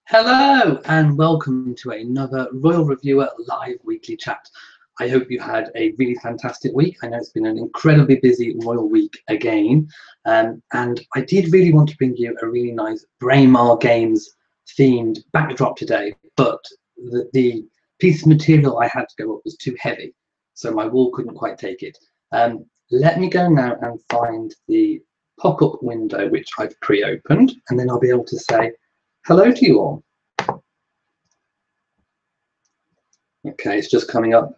Hello and welcome to another Royal Reviewer live weekly chat. I hope you had a really fantastic week. I know it's been an incredibly busy Royal week again, and I did really want to bring you a really nice Braemar Games themed backdrop today, but the piece of material I had to go up was too heavy, so my wall couldn't quite take it. Let me go now and find the pop-up window which I've pre-opened, and then I'll be able to say hello to you all. Okay, it's just coming up.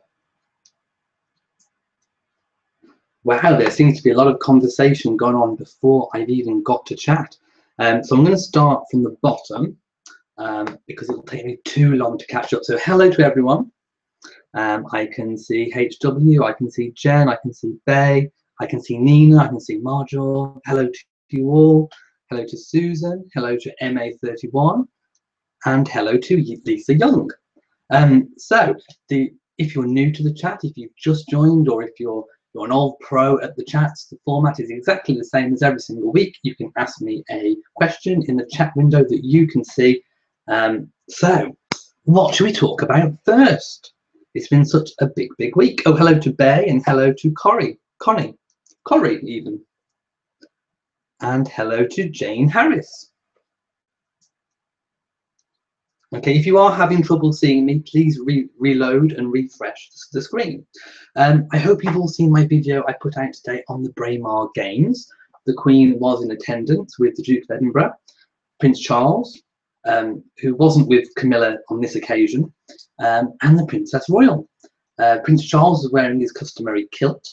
Wow, there seems to be a lot of conversation going on before I've even got to chat. So I'm going to start from the bottom because it'll take me too long to catch up. So hello to everyone. I can see HW, I can see Jen, I can see Bay, I can see Nina, I can see Marjor. Hello to you all. Hello to Susan. Hello to MA31. And hello to Lisa Young. If you're new to the chat, if you've just joined, or if you're an old pro at the chats, the format is exactly the same as every single week. You can ask me a question in the chat window that you can see. So what should we talk about first? It's been such a big week. Oh, hello to Bay and hello to Corrie even. And hello to Jane Harris. Okay, if you are having trouble seeing me, please reload and refresh the screen. I hope you've all seen my video I put out today on the Braemar Games. The Queen was in attendance with the Duke of Edinburgh, Prince Charles, who wasn't with Camilla on this occasion, and the Princess Royal. Prince Charles was wearing his customary kilt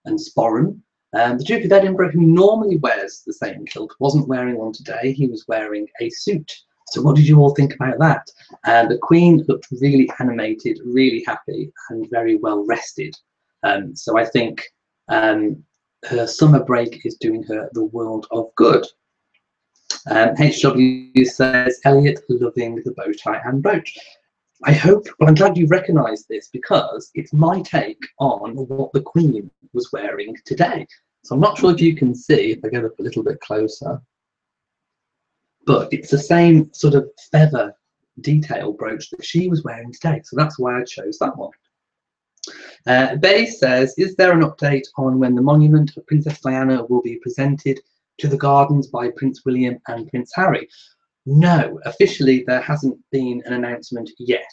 and sporran. The Duke of Edinburgh, who normally wears the same kilt, wasn't wearing one today. He was wearing a suit. So what did you all think about that? The Queen looked really animated, really happy, and very well rested. So I think her summer break is doing her the world of good. HW says, Elliot loving the bow tie and brooch. Well, I'm glad you recognised this because it's my take on what the Queen was wearing today. So I'm not sure if you can see, if I get up a little bit closer, but it's the same sort of feather detail brooch that she was wearing today. So that's why I chose that one. Bay says, is there an update on when the monument of Princess Diana will be presented to the gardens by Prince William and Prince Harry? No, officially there hasn't been an announcement yet.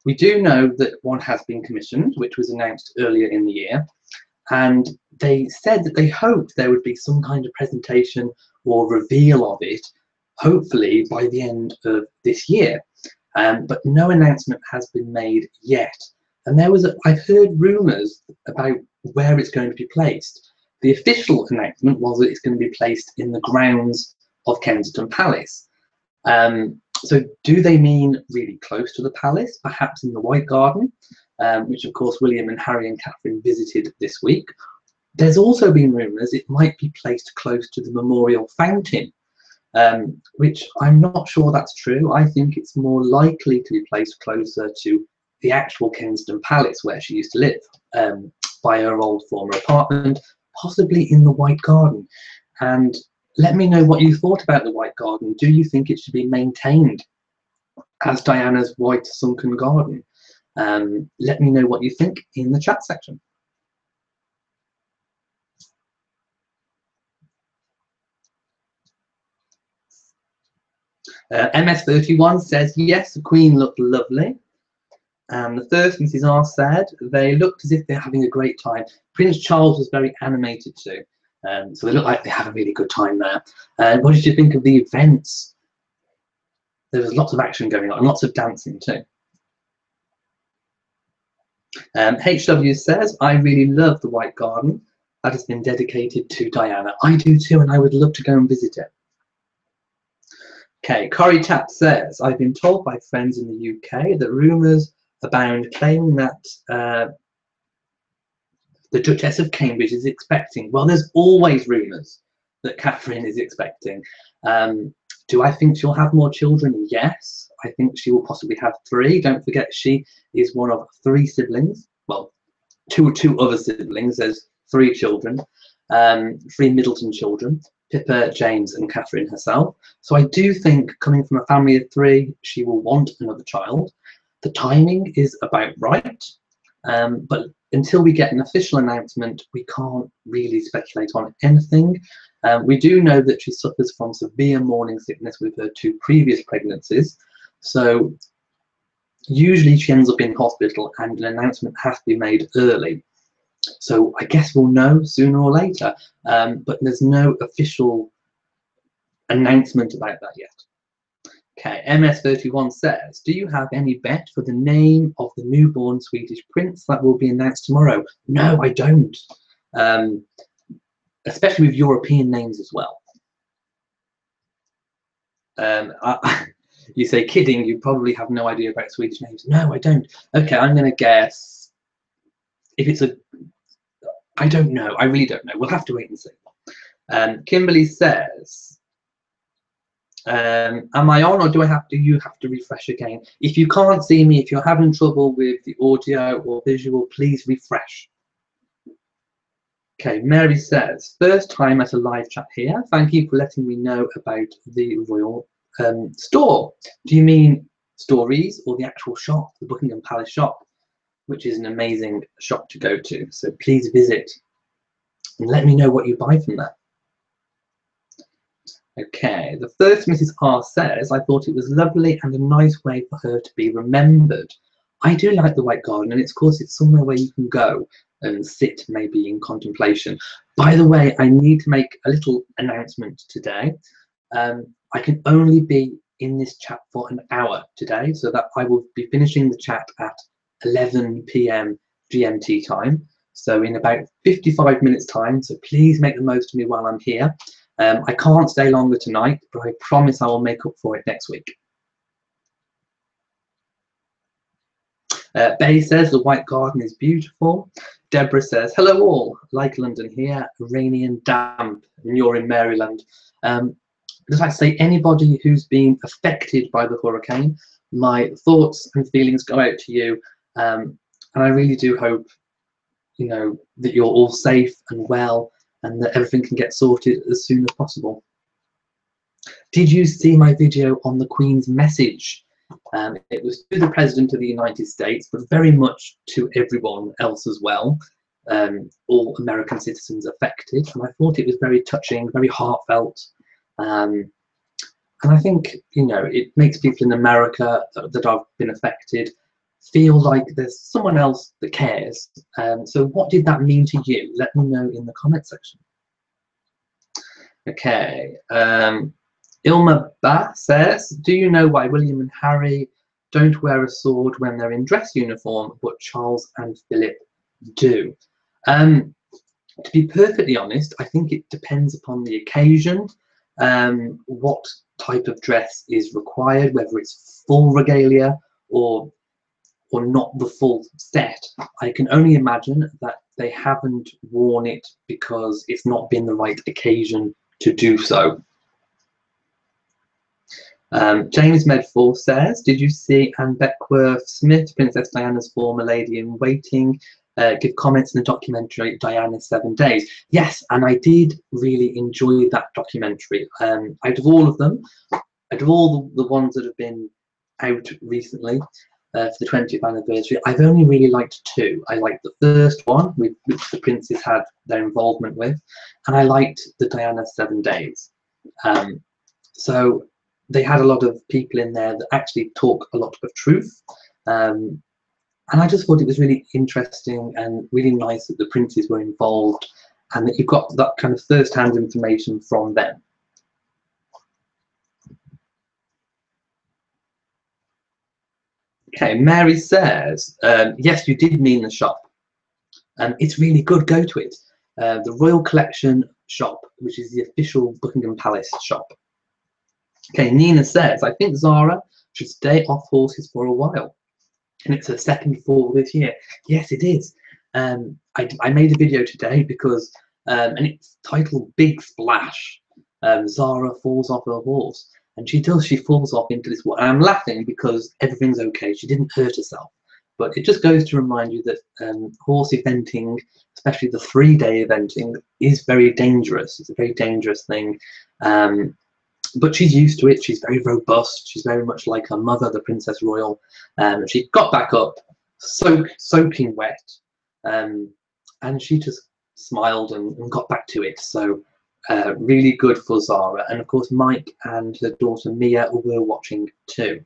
We do know that one has been commissioned, which was announced earlier in the year. And they said that they hoped there would be some kind of presentation or reveal of it, hopefully by the end of this year, but no announcement has been made yet. And I've heard rumours about where it's going to be placed. The official announcement was that it's going to be placed in the grounds of Kensington Palace. So do they mean really close to the palace, perhaps in the White Garden, which of course William and Harry and Catherine visited this week? There's also been rumours it might be placed close to the Memorial Fountain, which I'm not sure that's true. I think it's more likely to be placed closer to the actual Kensington Palace where she used to live, by her old former apartment, possibly in the White Garden. And let me know what you thought about the White Garden. Do you think it should be maintained as Diana's White Sunken Garden? Let me know what you think in the chat section. MS31 says, yes, the Queen looked lovely. And the first Mrs. R said, they looked as if they're having a great time. Prince Charles was very animated too. So they look like they had a really good time there. What did you think of the events? There was lots of action going on and lots of dancing too. HW says, I really love the White Garden that has been dedicated to Diana. I do too, and I would love to go and visit it. Okay, Corrie Tapp says, I've been told by friends in the UK that rumours abound claiming that the Duchess of Cambridge is expecting. Well, there's always rumours that Catherine is expecting. Do I think she'll have more children? Yes. I think she will possibly have 3. Don't forget, she is one of 3 siblings. Well, two other siblings. There's 3 children, 3 Middleton children. Pippa, James and Catherine herself. So I do think, coming from a family of 3, she will want another child. The timing is about right, but until we get an official announcement, we can't really speculate on anything. We do know that she suffers from severe morning sickness with her 2 previous pregnancies, so usually she ends up in hospital and an announcement has to be made early. So I guess we'll know sooner or later, but there's no official announcement about that yet. Okay, MS31 says, do you have any bet for the name of the newborn Swedish prince that will be announced tomorrow? No, I don't. Especially with European names as well. You say, kidding, you probably have no idea about Swedish names. No, I don't. Okay, I'm going to guess if it's a... I don't know. I really don't know. We'll have to wait and see. Kimberly says, am I on, or do you have to refresh again? If you can't see me, if you're having trouble with the audio or visual, please refresh. Okay, Mary says, first time at a live chat here. Thank you for letting me know about the Royal store. Do you mean stories or the actual shop, the Buckingham Palace shop, which is an amazing shop to go to? So please visit and let me know what you buy from there. Okay, the first Mrs. R says, I thought it was lovely and a nice way for her to be remembered. I do like the White Garden, and of course it's somewhere where you can go and sit maybe in contemplation. By the way, I need to make a little announcement today. I can only be in this chat for an hour today, so that I will be finishing the chat at 11 PM GMT time. So in about 55 minutes time, so please make the most of me while I'm here. I can't stay longer tonight, but I promise I will make up for it next week. Bay says the White Garden is beautiful. Deborah says, hello all, like London here, rainy and damp, and you're in Maryland. As I say, anybody who's been affected by the hurricane, my thoughts and feelings go out to you, and I really do hope, you know, that you're all safe and well, and that everything can get sorted as soon as possible. Did you see my video on the Queen's message? It was to the President of the United States, but very much to everyone else as well, all American citizens affected. And I thought it was very touching, very heartfelt. And I think, you know, it makes people in America that have been affected feel like there's someone else that cares. So what did that mean to you? Let me know in the comment section. Okay, Ilma Ba says, do you know why William and Harry don't wear a sword when they're in dress uniform, but Charles and Philip do? To be perfectly honest, I think it depends upon the occasion, what type of dress is required, whether it's full regalia or not the full set. I can only imagine that they haven't worn it because it's not been the right occasion to do so. James Medford says, did you see Anne Beckworth-Smith, Princess Diana's former lady-in-waiting, give comments in the documentary Diana's 7 Days? Yes, and I did really enjoy that documentary. Out of all of them, out of all the ones that have been out recently for the 20th anniversary, I've only really liked 2. I liked the first one, which the princes had their involvement with, and I liked the Diana 7 Days. So they had a lot of people in there that actually talk a lot of truth. And I just thought it was really interesting and really nice that the princes were involved and that you've got that kind of first-hand information from them. Okay, Mary says, yes, you did mean the shop. It's really good, go to it. The Royal Collection shop, which is the official Buckingham Palace shop. Okay, Nina says, I think Zara should stay off horses for a while. And it's her second fall this year. Yes, it is. I made a video today because, and it's titled Big Splash. Zara falls off her horse. And she falls off into this water. I'm laughing because everything's okay. She didn't hurt herself. But it just goes to remind you that horse eventing, especially the 3-day eventing, is very dangerous. It's a very dangerous thing. But she's used to it. She's very robust. She's very much like her mother, the Princess Royal. She got back up, soaking wet, and she just smiled and got back to it. So really good for Zara. And of course, Mike and her daughter Mia were watching too.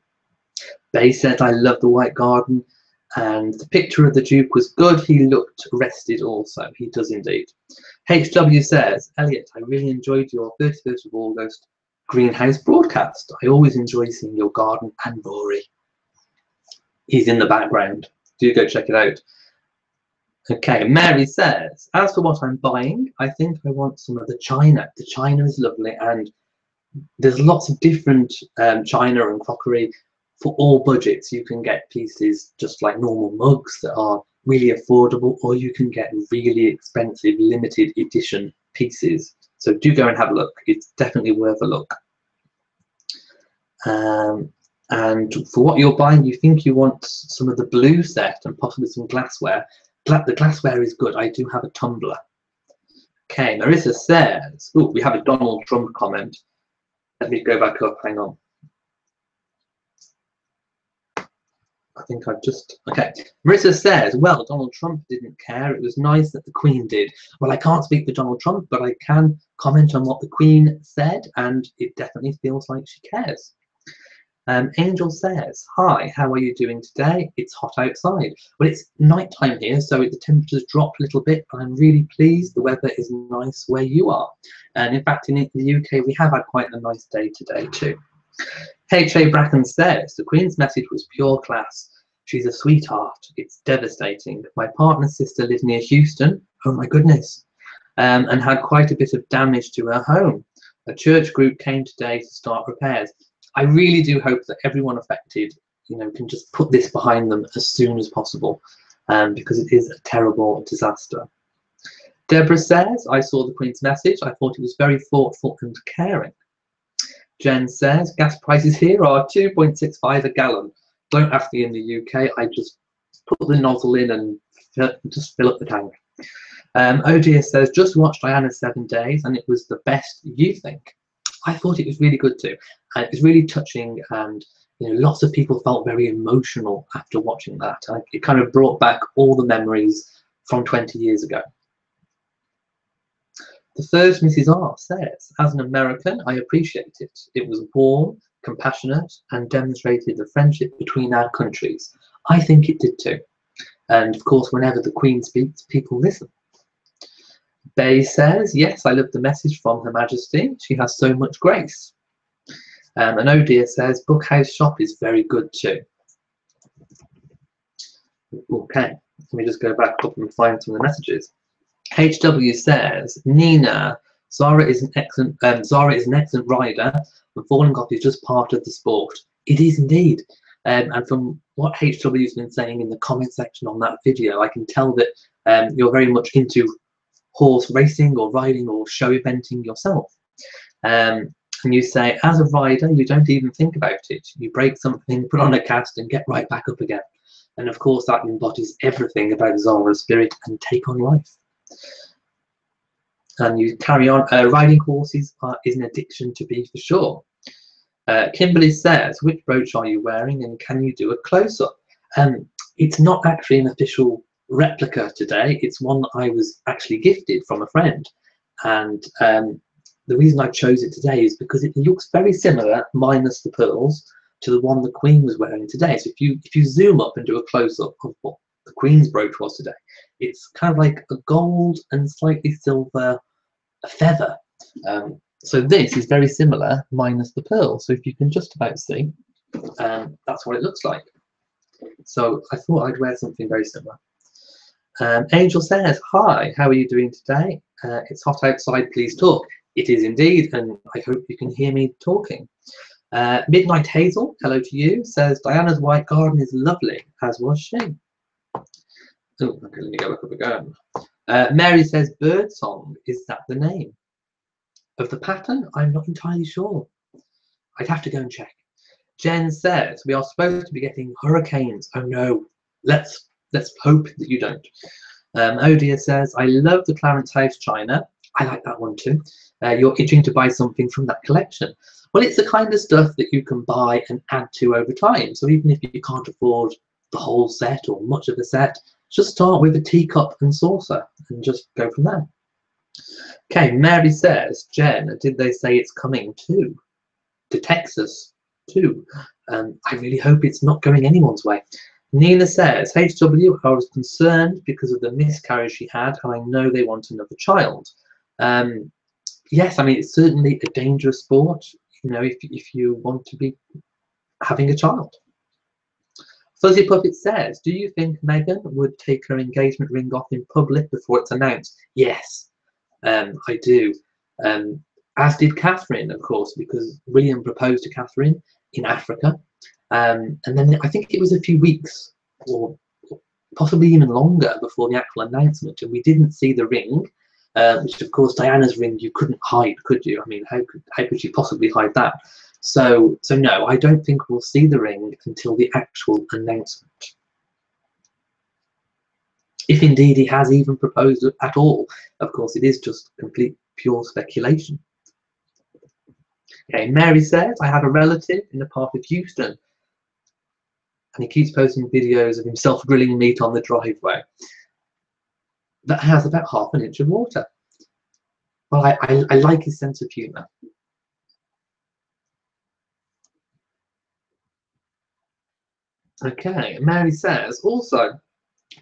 They said, I love the White Garden, and the picture of the Duke was good. He looked rested also. He does indeed. HW says, Elliot, I really enjoyed your 31st of August greenhouse broadcast. I always enjoy seeing your garden and Rory. He's in the background. Do go check it out. Okay, Mary says, as for what I'm buying, I think I want some of the china. The china is lovely, and there's lots of different china and crockery for all budgets. You can get pieces just like normal mugs that are really affordable, or you can get really expensive limited edition pieces. So do go and have a look. It's definitely worth a look. And for what you're buying, you think you want some of the blue set and possibly some glassware. The glassware is good. I do have a tumbler. Okay, Marissa says, oh, we have a Donald Trump comment. Let me go back up, hang on. I think I've just, okay. Marissa says, well, Donald Trump didn't care. It was nice that the Queen did. Well, I can't speak for Donald Trump, but I can comment on what the Queen said, and it definitely feels like she cares. Angel says, hi, how are you doing today? It's hot outside. Well, it's nighttime here, so the temperature's dropped a little bit, but I'm really pleased the weather is nice where you are. And in fact, in the UK, we have had quite a nice day today too. H.A. Bracken says, the Queen's message was pure class. She's a sweetheart. It's devastating. My partner's sister lived near Houston. Oh my goodness. And had quite a bit of damage to her home. A church group came today to start repairs. I really do hope that everyone affected, can just put this behind them as soon as possible, because it is a terrible disaster. Deborah says, I saw the Queen's message. I thought it was very thoughtful and caring. Jen says, gas prices here are 2.65 a gallon. Don't ask me in the UK. I just put the nozzle in and just fill up the tank. Odia says, just watched Diana's 7 Days and it was the best you think. I thought it was really good too. And it was really touching, and lots of people felt very emotional after watching that. It kind of brought back all the memories from 20 years ago. The first Mrs. R says, as an American, I appreciate it. It was warm, compassionate, and demonstrated the friendship between our countries. I think it did too. And of course, whenever the Queen speaks, people listen. Bay says, yes, I love the message from Her Majesty. She has so much grace. And Oh Dear says, Bookhouse Shop is very good too. Okay, let me just go back up and find some of the messages. HW says, Nina, Zara is an excellent rider, and falling off is just part of the sport. It is indeed. And from what HW has been saying in the comment section on that video, I can tell that you're very much into horse racing or riding or show eventing yourself. And you say, as a rider, you don't even think about it. You break something, put on a cast and get right back up again. And of course, that embodies everything about Zara's spirit and take on life. And you carry on. Riding horses is an addiction to be for sure. Kimberly says, which brooch are you wearing and can you do a close-up? It's not actually an official replica today. It's one that I was actually gifted from a friend. And the reason I chose it today is because it looks very similar, minus the pearls, to the one the Queen was wearing today. So if you zoom up and do a close-up of what the Queen's brooch was today, it's kind of like a gold and slightly silver feather. So this is very similar, minus the pearl. So if you can just about see, that's what it looks like. So I thought I'd wear something very similar. Angel says, hi, how are you doing today? It's hot outside, please talk. It is indeed, and I hope you can hear me talking. Midnight Hazel, hello to you, says, Diana's white garden is lovely, as was she. Oh, okay, let me go back up again. Mary says, Birdsong, is that the name of the pattern? I'm not entirely sure. I'd have to go and check. Jen says, we are supposed to be getting hurricanes. Oh no, let's hope that you don't. Odia says, I love the Clarence House china. I like that one too. You're itching to buy something from that collection. Well, it's the kind of stuff that you can buy and add to over time. So even if you can't afford the whole set or much of the set, just start with a teacup and saucer and just go from there. Okay, Mary says, Jen, did they say it's coming to Texas too? I really hope it's not going anyone's way. Nina says, HW, I was concerned because of the miscarriage she had, and I know they want another child. Yes, I mean, it's certainly a dangerous sport, you know, if you want to be having a child. Fuzzy Puppet says, do you think Meghan would take her engagement ring off in public before it's announced? Yes, I do. As did Catherine, of course, because William proposed to Catherine in Africa. And then I think it was a few weeks or possibly even longer before the actual announcement, and we didn't see the ring, which of course Diana's ring you couldn't hide, could you? I mean, how could she possibly hide that? So no, I don't think we'll see the ring until the actual announcement. If indeed he has even proposed it at all. Of course, it is just complete pure speculation. Okay, Mary says, I have a relative in a part of Houston and he keeps posting videos of himself grilling meat on the driveway that has about ½ an inch of water. Well, I like his sense of humour. Okay, Mary says, also,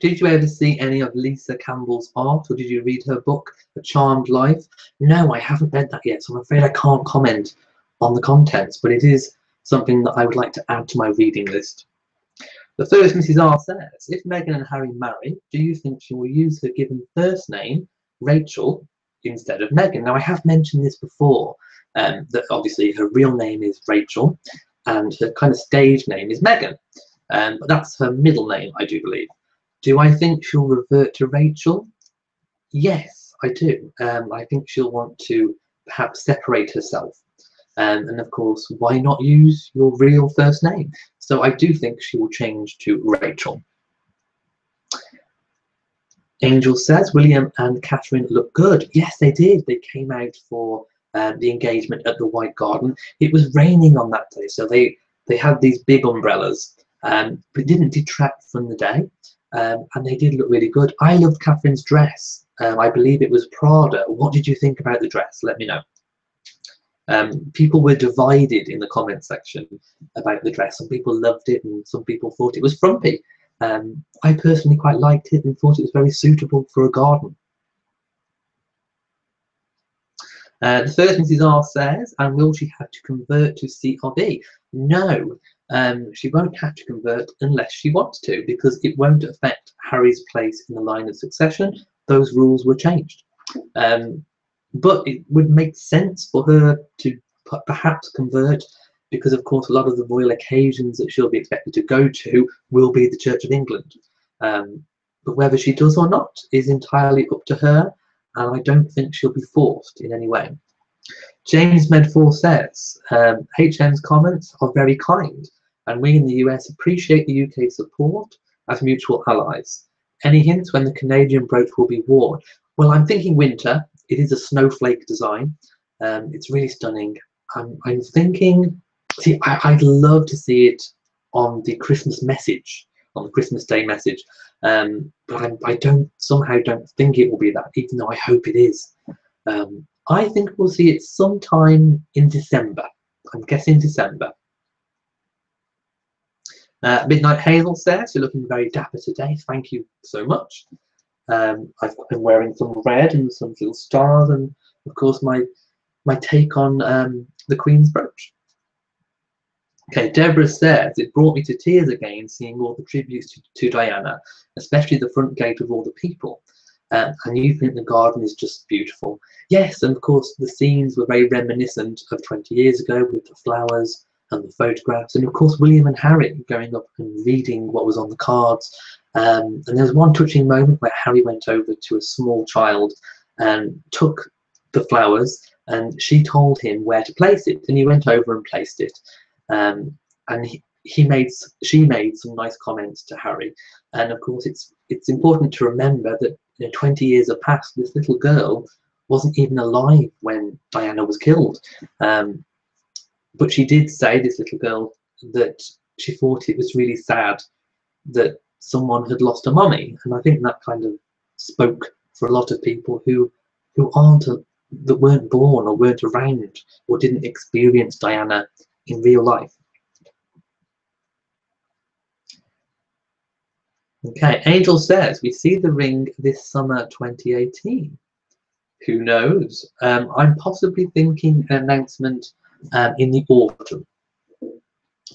did you ever see any of Lisa Campbell's art, or did you read her book, A Charmed Life? No, I haven't read that yet, so I'm afraid I can't comment on the contents, but it is something that I would like to add to my reading list. The first Mrs. R says, if Meghan and Harry marry, do you think she will use her given first name, Rachel, instead of Meghan? Now, I have mentioned this before, that obviously her real name is Rachel, and her kind of stage name is Meghan. But that's her middle name, I do believe. Do I think she'll revert to Rachel? Yes, I do. I think she'll want to perhaps separate herself. And of course, why not use your real first name? So I do think she will change to Rachel. Angel says, William and Catherine look good. Yes, they did. They came out for the engagement at the White Garden. It was raining on that day, so they had these big umbrellas, but it didn't detract from the day. And they did look really good. I loved Catherine's dress. I believe it was Prada. What did you think about the dress? Let me know. People were divided in the comment section about the dress. Some people loved it and some people thought it was frumpy. I personally quite liked it and thought it was very suitable for a garden. The first Mrs. R says, and will she have to convert to CRB? No, she won't have to convert unless she wants to, because it won't affect Harry's place in the line of succession. Those rules were changed. But it would make sense for her to perhaps convert, because of course a lot of the royal occasions that she'll be expected to go to will be the Church of England. But whether she does or not is entirely up to her, and I don't think she'll be forced in any way. James Medford says, HM's comments are very kind, and we in the US appreciate the UK's support as mutual allies. Any hints when the Canadian brooch will be worn? Well, I'm thinking winter. It is a snowflake design. It's really stunning. I'm thinking, see, I'd love to see it on the Christmas message, on the Christmas Day message. But I somehow don't think it will be that, even though I hope it is. I think we'll see it sometime in December. I'm guessing December. Midnight Hazel says, you're looking very dapper today. Thank you so much. I've been wearing some red and some little stars, and of course my take on the Queen's brooch. Okay, Deborah says, it brought me to tears again seeing all the tributes to Diana, especially the front gate with all the people. And you think the garden is just beautiful. Yes, and of course the scenes were very reminiscent of 20 years ago with the flowers and the photographs, and of course William and Harry going up and reading what was on the cards. And there's one touching moment where Harry went over to a small child and took the flowers, and she told him where to place it, and he went over and placed it. And she made some nice comments to Harry, and of course it's important to remember that 20 years have passed. This little girl wasn't even alive when Diana was killed, but she did say, this little girl, that she thought it was really sad that someone had lost a mummy, and I think that kind of spoke for a lot of people who that weren't born or weren't around or didn't experience Diana in real life. Okay, Angel says, we see the ring this summer 2018. Who knows? I'm possibly thinking an announcement in the autumn,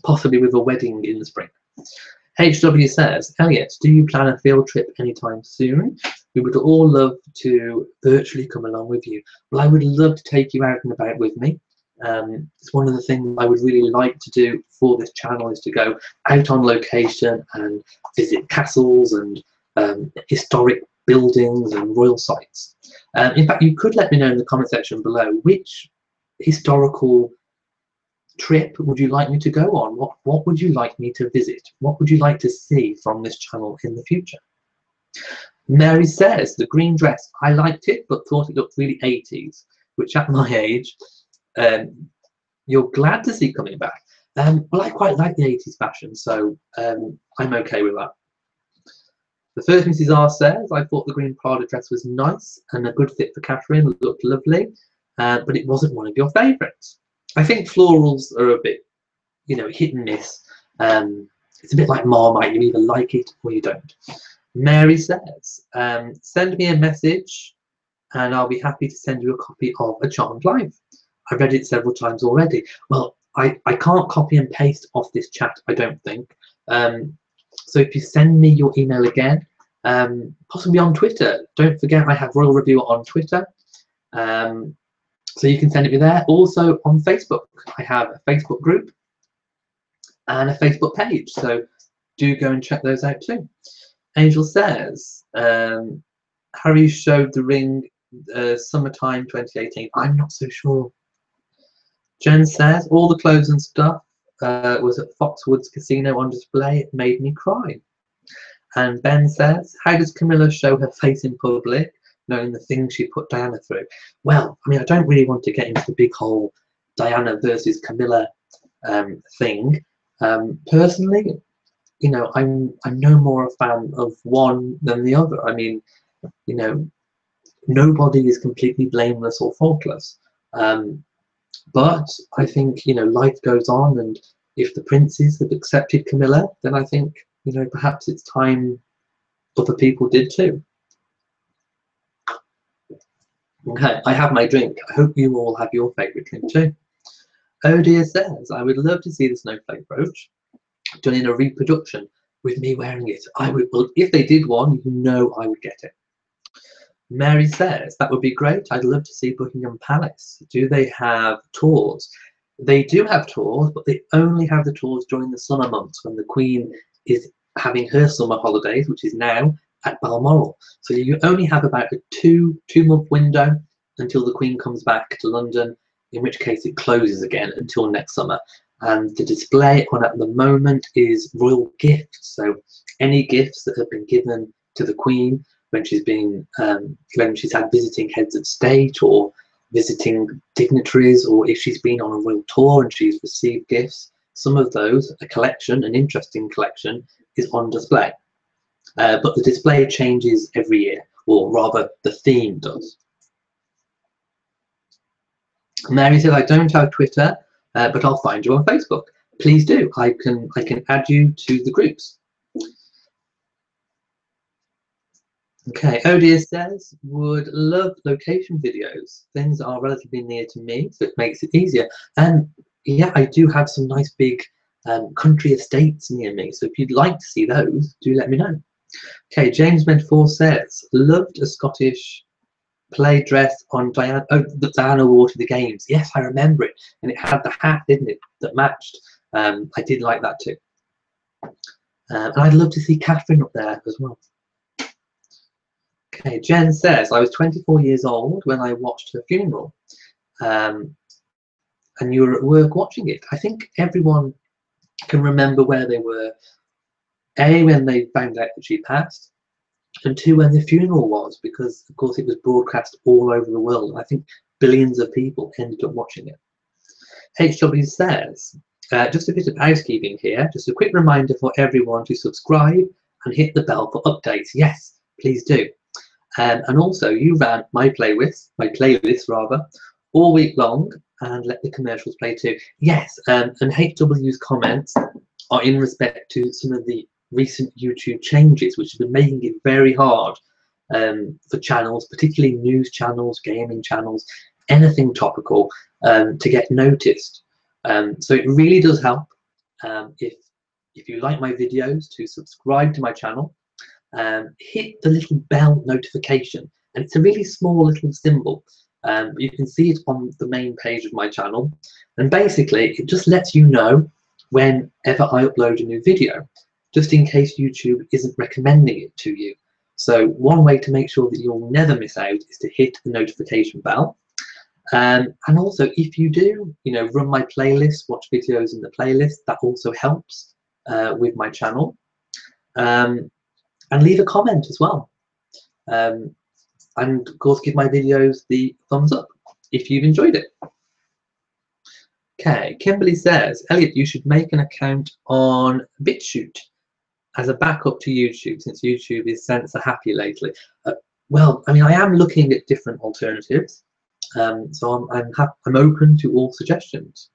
possibly with a wedding in the spring. HW says, Elliot, do you plan a field trip anytime soon? We would all love to virtually come along with you. Well, I would love to take you out and about with me. It's one of the things I would really like to do for this channel, is to go out on location and visit castles and historic buildings and royal sites. In fact, you could let me know in the comment section below which historical trip would you like me to go on? What would you like me to visit? What would you like to see from this channel in the future? Mary says, the green dress, I liked it but thought it looked really 80s, which at my age you're glad to see coming back. Well, I quite like the 80s fashion, so I'm okay with that. The first Mrs. R says, I thought the green Prada dress was nice and a good fit for Catherine, it looked lovely, but it wasn't one of your favourites. I think florals are a bit, hit and miss. It's a bit like Marmite, you either like it or you don't. Mary says, send me a message and I'll be happy to send you a copy of A Charmed Life. I've read it several times already. Well, I can't copy and paste off this chat, I don't think. So if you send me your email again, possibly on Twitter. Don't forget I have Royal Reviewer on Twitter. So you can send it me there. Also on Facebook, I have a Facebook group and a Facebook page. So do go and check those out too. Angel says, Harry showed the ring summertime 2018. I'm not so sure. Jen says, all the clothes and stuff was at Foxwoods Casino on display. It made me cry. And Ben says, how does Camilla show her face in public, knowing the things she put Diana through? Well, I mean, I don't really want to get into the big whole Diana versus Camilla thing. Personally, I'm no more a fan of one than the other. I mean, nobody is completely blameless or faultless. But I think, life goes on, and if the princes have accepted Camilla, then I think, perhaps it's time other people did too. Okay, I have my drink. I hope you all have your favourite drink too. Oh dear says, I would love to see the snowflake brooch done in a reproduction with me wearing it. I would, well, if they did one, I would get it. Mary says, that would be great. I'd love to see Buckingham Palace. Do they have tours? They do have tours, but they only have the tours during the summer months when the Queen is having her summer holidays, which is now at Balmoral. So you only have about a two-month window until the Queen comes back to London, in which case it closes again until next summer. And the display on at the moment is royal gifts. So any gifts that have been given to the Queen when she's been when she's had visiting heads of state or visiting dignitaries, or if she's been on a royal tour and she's received gifts, some of those, a collection, an interesting collection, is on display. But the display changes every year, or rather the theme does. Mary said, I don't have Twitter, but I'll find you on Facebook. Please do. I can add you to the groups. Okay, Odia says, would love location videos. Things are relatively near to me, so it makes it easier. And yeah, I do have some nice big country estates near me, so if you'd like to see those, do let me know. Okay, James Medford says, loved a Scottish play dress on Diana. Oh, that Diana wore to the games. Yes, I remember it, and it had the hat, didn't it, that matched. I did like that too. And I'd love to see Catherine up there as well. Okay, Jen says, I was 24 years old when I watched her funeral, and you were at work watching it. I think everyone can remember where they were, A, when they found out that she passed, and 2, when the funeral was, because of course it was broadcast all over the world, and I think billions of people ended up watching it. HW says, just a bit of housekeeping here, just a quick reminder for everyone to subscribe and hit the bell for updates. Yes, please do. And also, you ran my playlist rather, all week long, and let the commercials play too. Yes, and HW's comments are in respect to some of the recent YouTube changes, which have been making it very hard for channels, particularly news channels, gaming channels, anything topical, to get noticed. So it really does help if you like my videos to subscribe to my channel, hit the little bell notification, and it's a really small little symbol. You can see it on the main page of my channel, and basically it just lets you know whenever I upload a new video, just in case YouTube isn't recommending it to you. So one way to make sure that you'll never miss out is to hit the notification bell. And also, if you do, run my playlist, watch videos in the playlist, that also helps with my channel. And leave a comment as well. And of course, give my videos the thumbs up if you've enjoyed it. Okay, Kimberly says, Elliot, you should make an account on BitChute as a backup to YouTube, since YouTube is censor happy lately. Well, I mean, I am looking at different alternatives, so I'm open to all suggestions.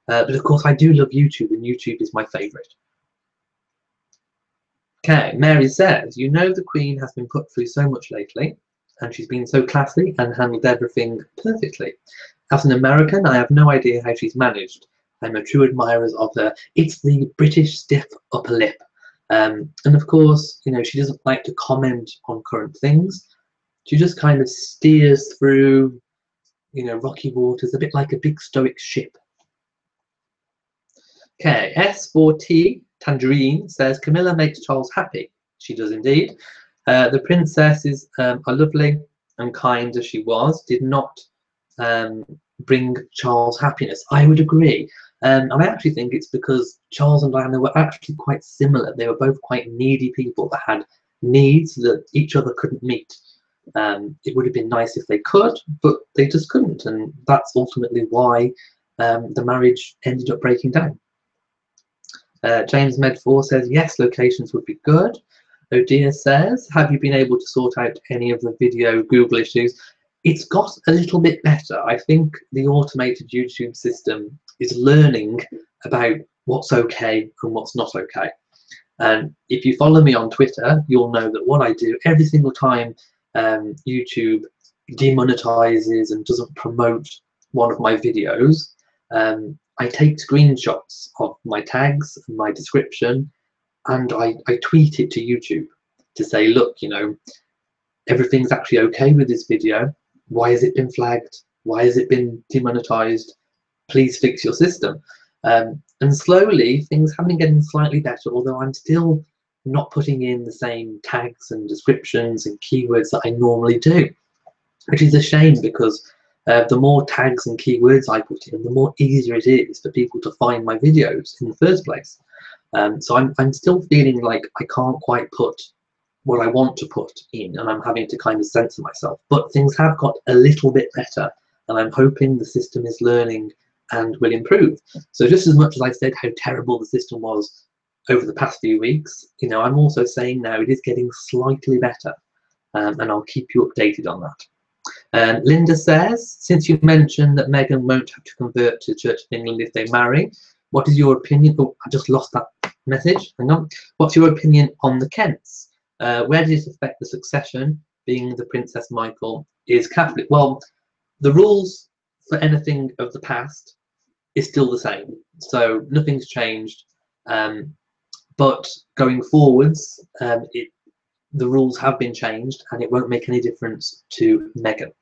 But of course, I do love YouTube, and YouTube is my favourite. Okay, Mary says, the Queen has been put through so much lately, and she's been so classy and handled everything perfectly. As an American, I have no idea how she's managed. I'm a true admirer of her. It's the British stiff upper lip. And of course, she doesn't like to comment on current things. She just kind of steers through, rocky waters, a bit like a big stoic ship. Okay, S4T Tangerine says, Camilla makes Charles happy. She does indeed. The princesses are lovely and kind as she was, did not bring Charles happiness. I would agree. And I actually think it's because Charles and Diana were actually quite similar. They were both quite needy people that had needs that each other couldn't meet. It would have been nice if they could, but they just couldn't. And that's ultimately why the marriage ended up breaking down. James Med4 says, yes, locations would be good. Odia says, have you been able to sort out any of the video Google issues? It's got a little bit better. I think the automated YouTube system is learning about what's okay and what's not okay. And if you follow me on Twitter, you'll know that what I do every single time YouTube demonetizes and doesn't promote one of my videos, I take screenshots of my tags and my description, and I tweet it to YouTube to say, look, everything's actually okay with this video. Why has it been flagged? Why has it been demonetized? Please fix your system. And slowly things have been getting slightly better, although I'm still not putting in the same tags and descriptions and keywords that I normally do, which is a shame, because the more tags and keywords I put in, the more easier it is for people to find my videos in the first place. So I'm still feeling like I can't quite put what I want to put in, and I'm having to kind of censor myself. But things have got a little bit better, and I'm hoping the system is learning and will improve. So just as much as I said how terrible the system was over the past few weeks, I'm also saying now it is getting slightly better, and I'll keep you updated on that. Linda says, since you mentioned that Meghan won't have to convert to Church of England if they marry, what is your opinion? Oh, I just lost that message. Hang on. What's your opinion on the Kents? Where does it affect the succession, being the Princess Michael is Catholic? Well, the rules for anything of the past is still the same, so nothing's changed. But going forwards, the rules have been changed, and it won't make any difference to Meghan.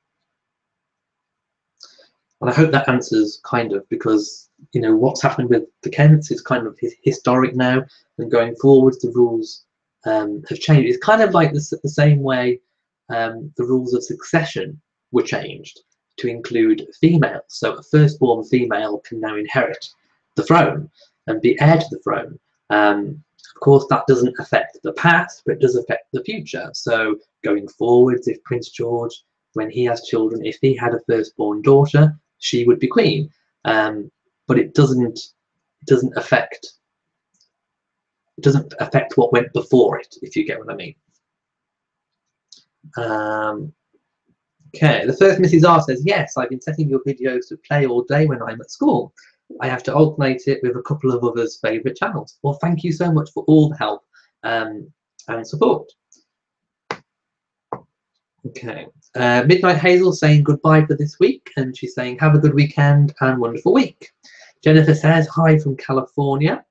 And I hope that answers kind of, because what's happened with the Kents is kind of historic now, and going forwards the rules have changed. It's kind of like the same way the rules of succession were changed to include females. So a firstborn female can now inherit the throne. and be heir to the throne. Of course, that doesn't affect the past, but it does affect the future. So going forwards, if Prince George, when he has children, if he had a firstborn daughter, she would be queen. But it doesn't affect what went before it, if you get what I mean. Okay, the first Mrs. R says, yes, I've been setting your videos to play all day when I'm at school. I have to alternate it with a couple of others' favourite channels. Well, thank you so much for all the help and support. Okay, Midnight Hazel saying goodbye for this week, and she's saying have a good weekend and wonderful week. Jennifer says hi from California.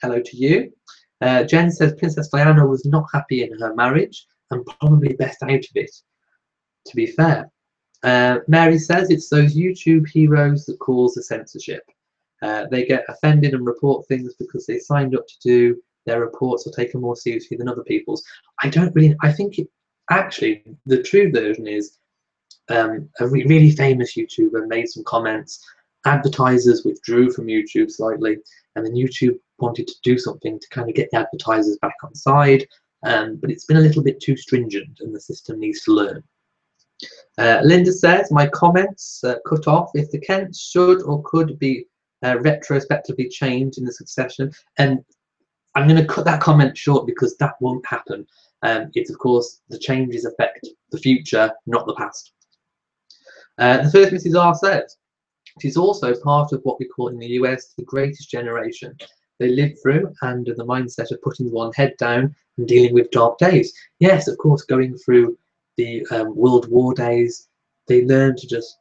Hello to you. Jen says Princess Diana was not happy in her marriage and probably best out of it, to be fair. Mary says it's those YouTube heroes that cause the censorship. They get offended and report things because they signed up to do their reports or take them more seriously than other people's. I think actually the true version is a really famous YouTuber made some comments. Advertisers withdrew from YouTube slightly, and then YouTube wanted to do something to kind of get the advertisers back on side. But it's been a little bit too stringent, and the system needs to learn. Linda says, my comments cut off if the Kents should or could be retrospectively changed in the succession. And I'm going to cut that comment short because that won't happen. It's, of course, the changes affect the future, not the past. The first Mrs. R says, she's also part of what we call in the US the greatest generation. They live through under the mindset of putting one head down and dealing with dark days. Yes, of course, going through the World War days, they learn to just,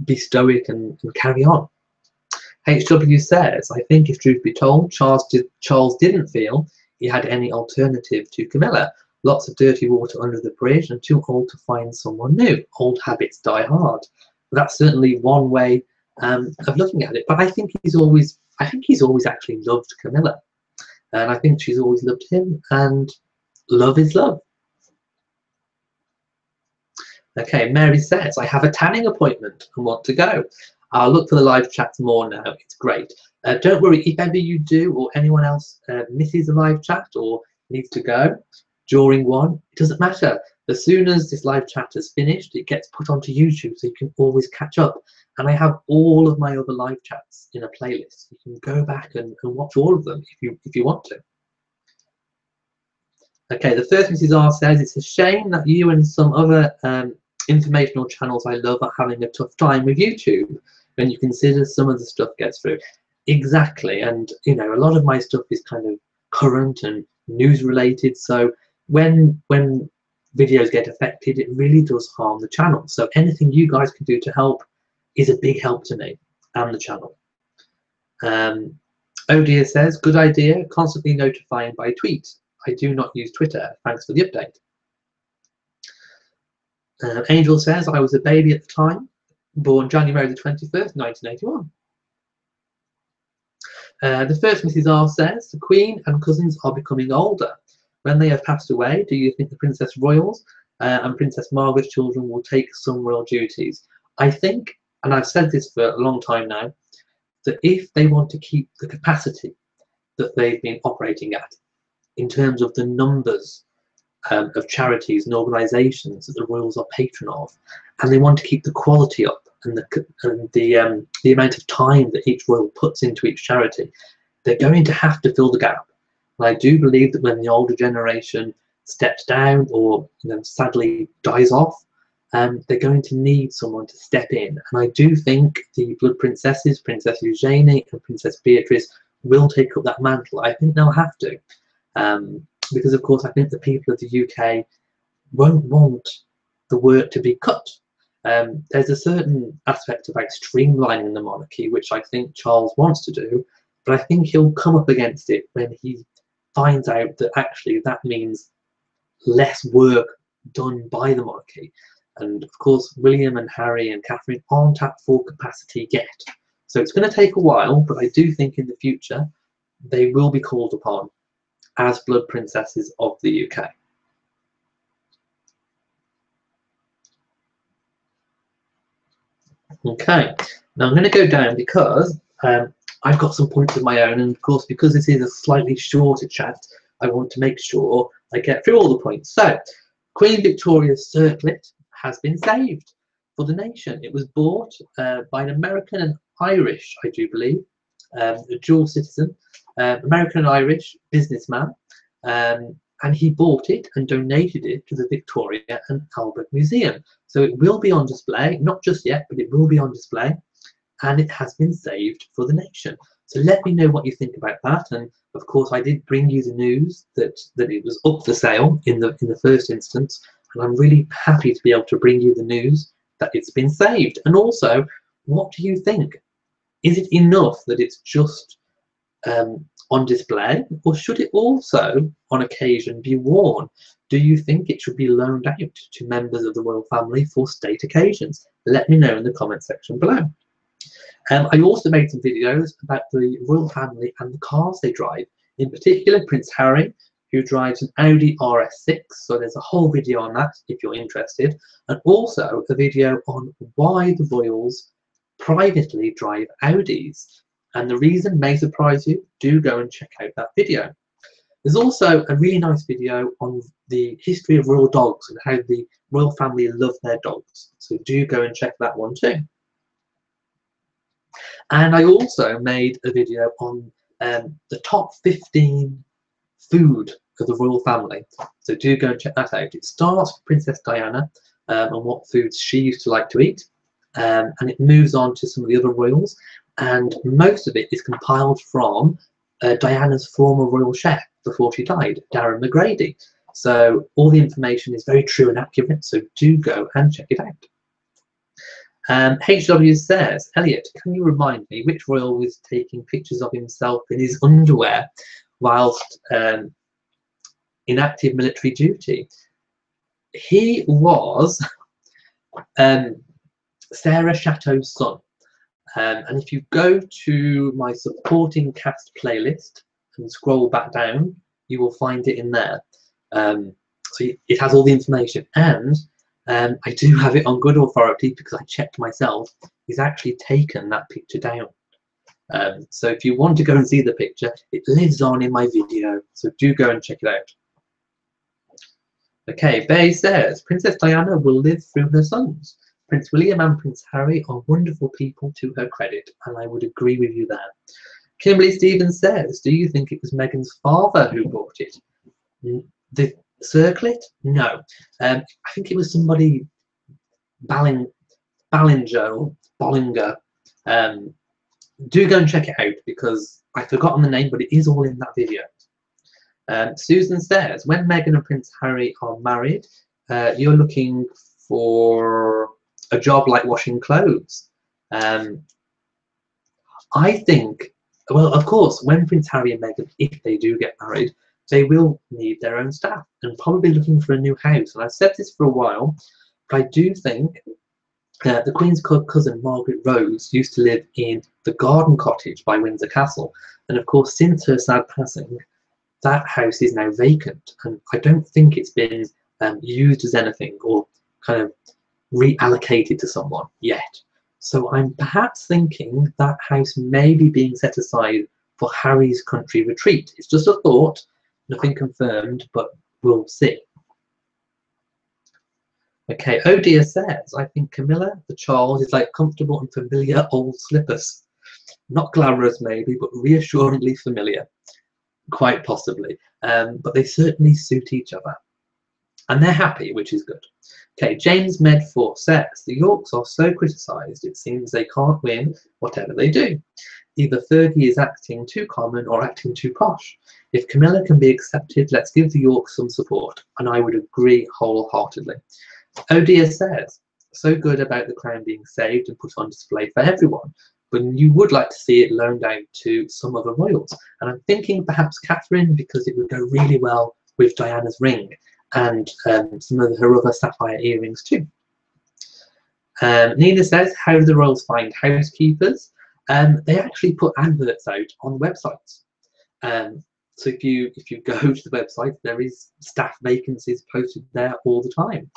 be stoic and carry on. HW says, I think if truth be told, Charles didn't feel he had any alternative to Camilla. Lots of dirty water under the bridge and too old to find someone new. Old habits die hard. That's certainly one way of looking at it. But I think he's always actually loved Camilla. And I think she's always loved him, and love is love. Okay, Mary says, I have a tanning appointment and want to go. I'll look for the live chats more now. It's great. Don't worry, if ever you do or anyone else misses a live chat or needs to go during one, it doesn't matter. As soon as this live chat is finished, it gets put onto YouTube, so you can always catch up. And I have all of my other live chats in a playlist. You can go back and watch all of them if you want to. Okay, the first Mrs. R says, it's a shame that you and some other informational channels I love are having a tough time with YouTube when you consider some of the stuff gets through. Exactly, and a lot of my stuff is kind of current and news related, so when videos get affected, it really does harm the channel. So anything you guys can do to help is a big help to me and the channel. Oh dear says, good idea, constantly notifying by tweet. I do not use Twitter. Thanks for the update. Angel says, I was a baby at the time, born January the 21st, 1981. The first Mrs. R says, the Queen and cousins are becoming older. When they have passed away, do you think the Princess Royals and Princess Margaret's children will take some royal duties? I think, and I've said this for a long time now, that if they want to keep the capacity that they've been operating at, in terms of the numbers of charities and organisations that the royals are patron of, and they want to keep the quality up and the amount of time that each royal puts into each charity, they're going to have to fill the gap. And I do believe that when the older generation steps down or sadly dies off, they're going to need someone to step in. And I do think the Blood Princesses, Princess Eugenie and Princess Beatrice, will take up that mantle. I think they'll have to. Because of course I think the people of the UK won't want the work to be cut. There's a certain aspect about streamlining the monarchy which I think Charles wants to do, but I think he'll come up against it when he finds out that actually that means less work done by the monarchy. And of course William and Harry and Catherine aren't at full capacity yet, so it's going to take a while, but I do think in the future they will be called upon as Blood Princesses of the UK. Okay, now I'm going to go down because I've got some points of my own, and of course, because this is a slightly shorter chat, I want to make sure I get through all the points. So, Queen Victoria's circlet has been saved for the nation. It was bought by an American and Irish, I do believe, a dual citizen, American and Irish businessman, and he bought it and donated it to the Victoria and Albert Museum. So it will be on display, not just yet, but it will be on display, and it has been saved for the nation. So let me know what you think about that. And of course, I did bring you the news that it was up for sale in the first instance, and I'm really happy to be able to bring you the news that it's been saved. And also, what do you think? Is it enough that it's just on display, or should it also on occasion be worn? Do you think it should be loaned out to members of the royal family for state occasions? Let me know in the comment section below. I also made some videos about the royal family and the cars they drive, in particular Prince Harry, who drives an Audi RS6, so there's a whole video on that if you're interested, and also a video on why the royals privately drive Audis. And the reason may surprise you. Do go and check out that video. There's also a really nice video on the history of royal dogs and how the royal family love their dogs. So do go and check that one too. And I also made a video on the top 15 food of the royal family. So do go and check that out. It starts with Princess Diana and what foods she used to like to eat. And it moves on to some of the other royals. And most of it is compiled from Diana's former royal chef before she died, Darren McGrady. So all the information is very true and accurate, so do go and check it out. HW says, Elliot, can you remind me which royal was taking pictures of himself in his underwear whilst in active military duty? He was Sarah Chateau's son. And if you go to my supporting cast playlist and scroll back down, you will find it in there. So it has all the information, and I do have it on good authority because I checked myself. He's actually taken that picture down. So if you want to go and see the picture, it lives on in my video, so do go and check it out. Okay, Bay says, Princess Diana will live through her sons. Prince William and Prince Harry are wonderful people to her credit, and I would agree with you there. Kimberly Stevens says, do you think it was Meghan's father who bought it? The circlet? No. I think it was somebody, Ballinger or Bollinger. Do go and check it out because I've forgotten the name, but it is all in that video. Susan says, when Meghan and Prince Harry are married, you're looking for a job like washing clothes. I think, well, of course, when Prince Harry and Meghan, if they do get married, they will need their own staff and probably looking for a new house. And I've said this for a while, but I do think the Queen's cousin Margaret Rose used to live in the garden cottage by Windsor Castle. And of course, since her sad passing, that house is now vacant. And I don't think it's been used as anything or kind of reallocated to someone yet. So I'm perhaps thinking that house may be being set aside for Harry's country retreat. It's just a thought, nothing confirmed, but we'll see. Okay, oh dear says, I think Camilla, the child, is like comfortable and familiar old slippers. Not glamorous maybe, but reassuringly familiar. Quite possibly. But they certainly suit each other. And they're happy, which is good. Okay, James Medford says, the Yorks are so criticised, it seems they can't win whatever they do. Either Fergie is acting too common or acting too posh. If Camilla can be accepted, let's give the Yorks some support. And I would agree wholeheartedly. Oh dear says, so good about the crown being saved and put on display for everyone, but you would like to see it loaned out to some other royals. And I'm thinking perhaps Catherine, because it would go really well with Diana's ring and some of her other sapphire earrings too. Nina says, how do the royals find housekeepers? They actually put adverts out on websites. So if you go to the website, there is staff vacancies posted there all the time.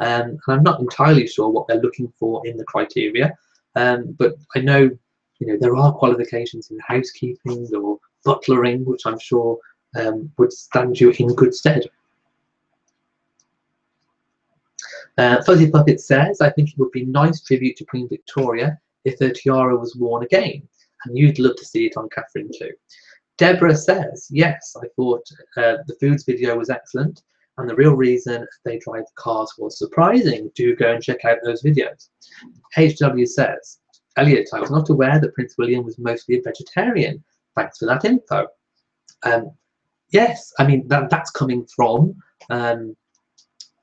And I'm not entirely sure what they're looking for in the criteria, but I know, you know, there are qualifications in housekeeping or butlering, which I'm sure would stand you in good stead. Fuzzy Puppet says, I think it would be nice tribute to Queen Victoria if her tiara was worn again, and you'd love to see it on Catherine too. Deborah says, yes, I thought the foods video was excellent, and the real reason they drive the cars was surprising. Do go and check out those videos. HW says, Elliot, I was not aware that Prince William was mostly a vegetarian. Thanks for that info. Yes, I mean, that's coming from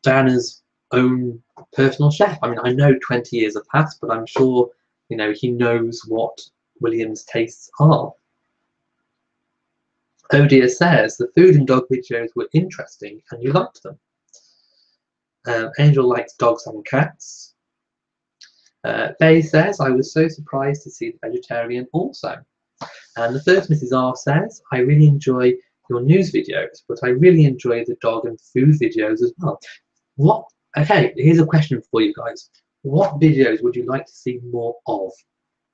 Diana's own personal chef. I mean, I know 20 years have passed, but I'm sure, you know, he knows what William's tastes are. Oh dear says, the food and dog videos were interesting and you liked them. Angel likes dogs and cats. Faye says, I was so surprised to see the vegetarian also. And the first Mrs. R says, I really enjoy your news videos, but I really enjoy the dog and food videos as well. Okay, here's a question for you guys. What videos would you like to see more of?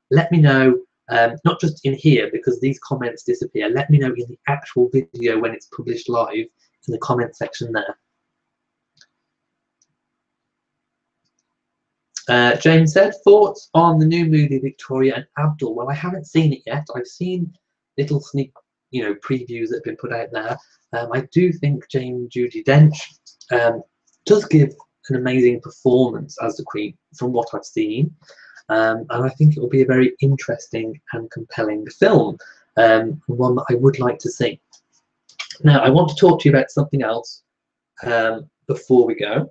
Let me know, not just in here because these comments disappear. Let me know in the actual video when it's published live in the comment section there. James said, thoughts on the new movie Victoria and Abdul? Well, I haven't seen it yet. I've seen little sneak, you know, previews that have been put out there. I do think Jane Judi Dench does give an amazing performance as the Queen from what I've seen, and I think it will be a very interesting and compelling film, one that I would like to see. Now, I want to talk to you about something else before we go.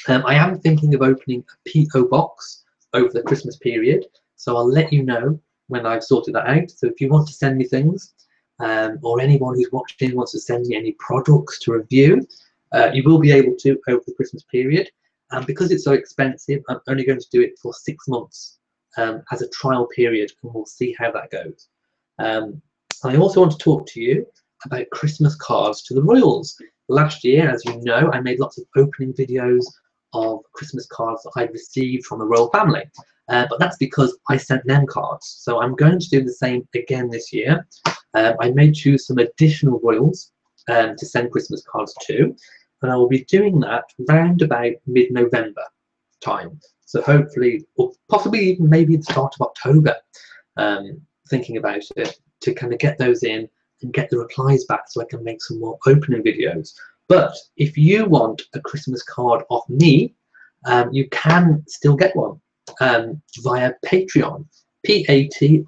I am thinking of opening a P.O. box over the Christmas period, so I'll let you know when I've sorted that out. So if you want to send me things, or anyone who's watching wants to send me any products to review, you will be able to over the Christmas period. And because it's so expensive, I'm only going to do it for 6 months as a trial period, and we'll see how that goes. I also want to talk to you about Christmas cards to the royals. Last year, as you know, I made lots of opening videos of Christmas cards that I'd received from the royal family, but that's because I sent them cards. So I'm going to do the same again this year. I may choose some additional royals to send Christmas cards to, and I will be doing that round about mid-November time. So hopefully, or possibly even maybe the start of October, thinking about it, to kind of get those in and get the replies back so I can make some more opening videos. But if you want a Christmas card off me, you can still get one via Patreon, Patreon.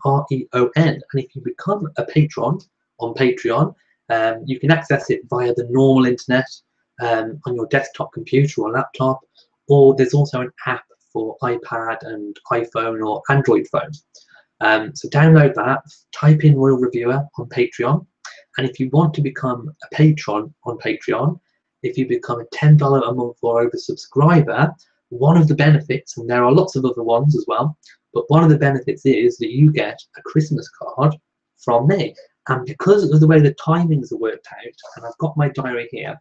And if you become a patron on Patreon, you can access it via the normal internet on your desktop computer or laptop, or there's also an app for iPad and iPhone or Android phone. So download that, type in Royal Reviewer on Patreon, and if you want to become a patron on Patreon, if you become a $10 a month or over subscriber, one of the benefits, and there are lots of other ones as well, but one of the benefits is that you get a Christmas card from me. And because of the way the timings are worked out, and I've got my diary here,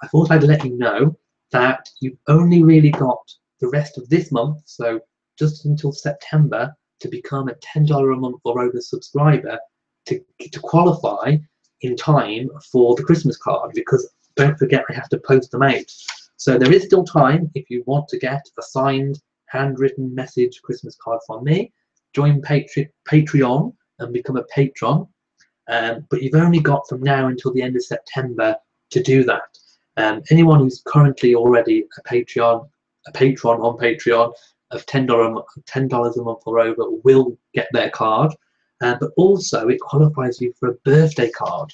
I thought I'd let you know that you've only really got the rest of this month, so just until September, to become a $10 a month or over subscriber to qualify in time for the Christmas card, because don't forget I have to post them out. So there is still time if you want to get a signed handwritten message Christmas card from me. Join Patreon and become a patron, but you've only got from now until the end of September to do that. Anyone who's currently already a patron on Patreon of $10 a month or over will get their card, but also it qualifies you for a birthday card.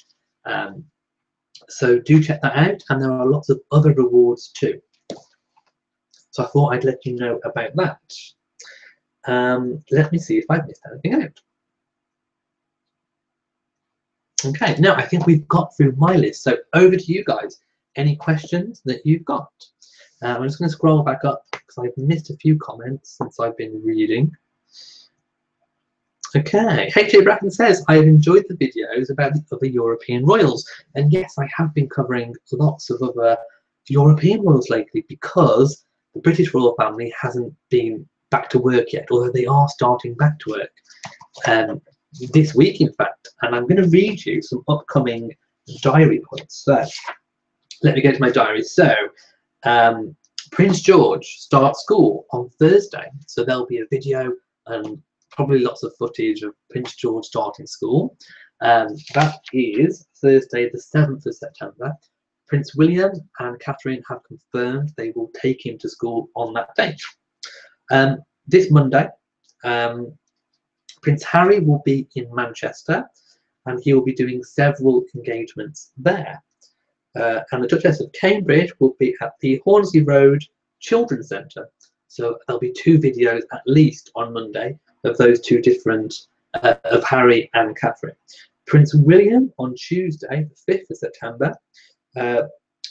So do check that out, and there are lots of other rewards too. So I thought I'd let you know about that. Let me see if I've missed anything out. Okay, now I think we've got through my list, so over to you guys. Any questions that you've got? I'm just going to scroll back up because I've missed a few comments since I've been reading. Okay, H.A. Bracken says, I have enjoyed the videos about the other European royals. And yes, I have been covering lots of other European royals lately because the British royal family hasn't been back to work yet, although they are starting back to work this week, in fact. And I'm going to read you some upcoming diary points. So let me go to my diary. So Prince George starts school on Thursday, so there'll be a video and probably lots of footage of Prince George starting school. That is Thursday the 7th of September. Prince William and Catherine have confirmed they will take him to school on that date. This Monday, Prince Harry will be in Manchester, and he will be doing several engagements there. And the Duchess of Cambridge will be at the Hornsey Road Children's Centre. So there'll be 2 videos at least on Monday of those 2 different, of Harry and Catherine. Prince William on Tuesday, the 5th of September,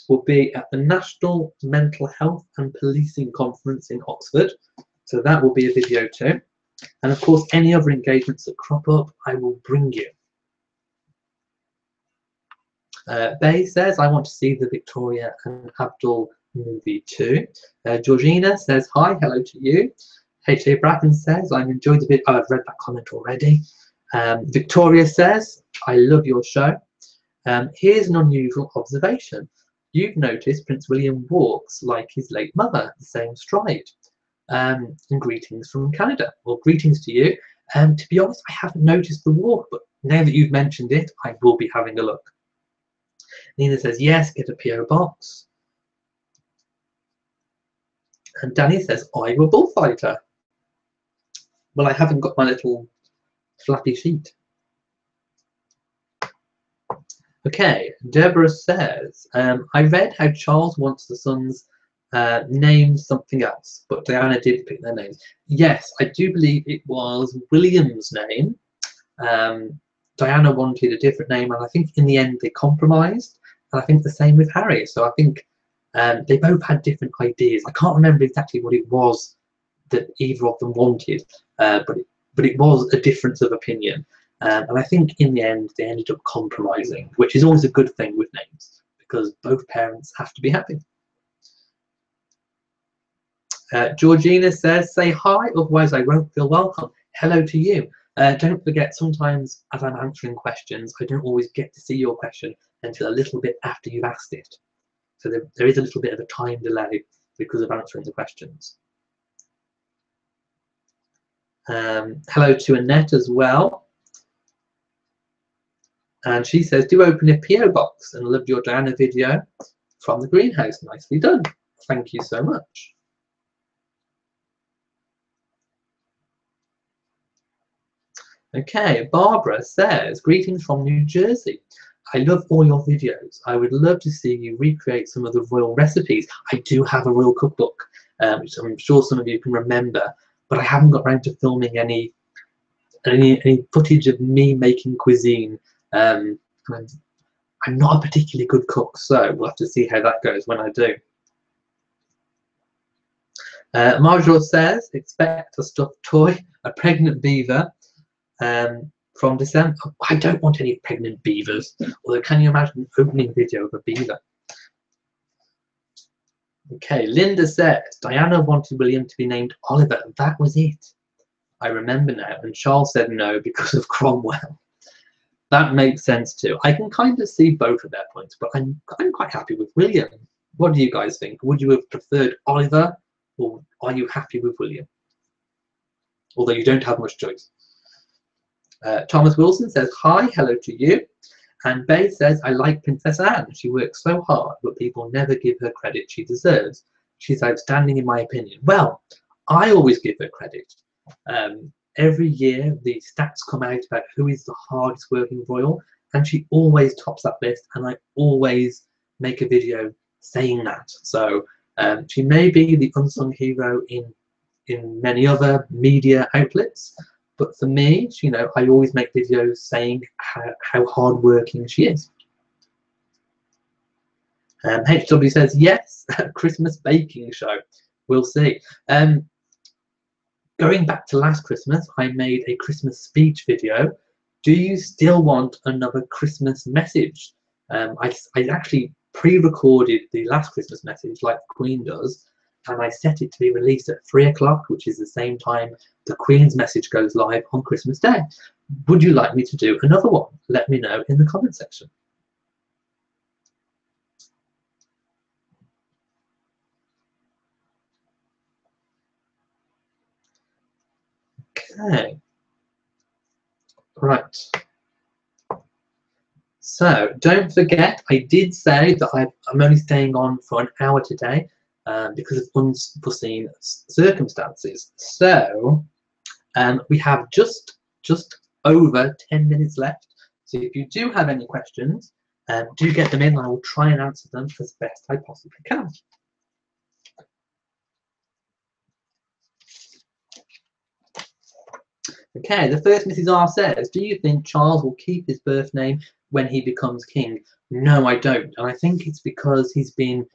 will be at the National Mental Health and Policing Conference in Oxford. So that will be a video too. And of course, any other engagements that crop up, I will bring you. Bay says, I want to see the Victoria and Abdul movie too. Georgina says, hi, hello to you. H.A. Bracken says, I've enjoyed the video. Oh, I've read that comment already. Victoria says, I love your show. Here's an unusual observation. You've noticed Prince William walks like his late mother, the same stride. And greetings from Canada. Well, greetings to you. To be honest, I haven't noticed the walk, but now that you've mentioned it, I will be having a look. Nina says, yes, get a PO box. And Danny says, I'm a bullfighter. Well, I haven't got my little flappy sheet. Okay, Deborah says, I read how Charles wants the sons named something else, but Diana did pick their names. Yes, I do believe it was William's name. Diana wanted a different name, and I think in the end they compromised. And I think the same with Harry. So I think they both had different ideas. I can't remember exactly what it was that either of them wanted, but it was a difference of opinion. And I think in the end they ended up compromising, which is always a good thing with names because both parents have to be happy. Georgina says, say hi, otherwise I won't feel welcome. Hello to you. Don't forget, sometimes as I'm answering questions, I don't always get to see your question until a little bit after you've asked it. So there is a little bit of a time delay because of answering the questions. Hello to Annette as well. And she says, do open a PO box and loved your Diana video from the greenhouse. Nicely done. Thank you so much. Okay, Barbara says, greetings from New Jersey. I love all your videos. I would love to see you recreate some of the royal recipes. I do have a royal cookbook, which I'm sure some of you can remember, but I haven't got around to filming any footage of me making cuisine. I'm not a particularly good cook, so we'll have to see how that goes when I do. Marjorie says, expect a stuffed toy, a pregnant beaver, from December. I don't want any pregnant beavers, although can you imagine an opening video of a beaver? Okay, Linda says, Diana wanted William to be named Oliver, and that was it. I remember now, and Charles said no because of Cromwell. That makes sense too. I can kind of see both of their points, but I'm quite happy with William. What do you guys think? Would you have preferred Oliver, or are you happy with William? Although you don't have much choice. Thomas Wilson says, hi, hello to you. And Bay says, I like Princess Anne. She works so hard, but people never give her credit she deserves. She's outstanding in my opinion. Well, I always give her credit. Every year, the stats come out about who is the hardest working royal, and she always tops that list, and I always make a video saying that. So she may be the unsung hero in many other media outlets, but for me, you know, I always make videos saying how hardworking she is. HW says, yes, Christmas baking show. We'll see. Going back to last Christmas, I made a Christmas speech video. Do you still want another Christmas message? I actually pre-recorded the last Christmas message like the Queen does, and I set it to be released at 3 o'clock, which is the same time the Queen's message goes live on Christmas Day. Would you like me to do another one? Let me know in the comment section. Okay, right. So don't forget, I did say that I'm only staying on for an hour today because of unforeseen circumstances. So we have just over 10 minutes left. So if you do have any questions, do get them in. I will try and answer them as best I possibly can. Okay, the first Mrs. R says, do you think Charles will keep his birth name when he becomes king? No, I don't. And I think it's because he's been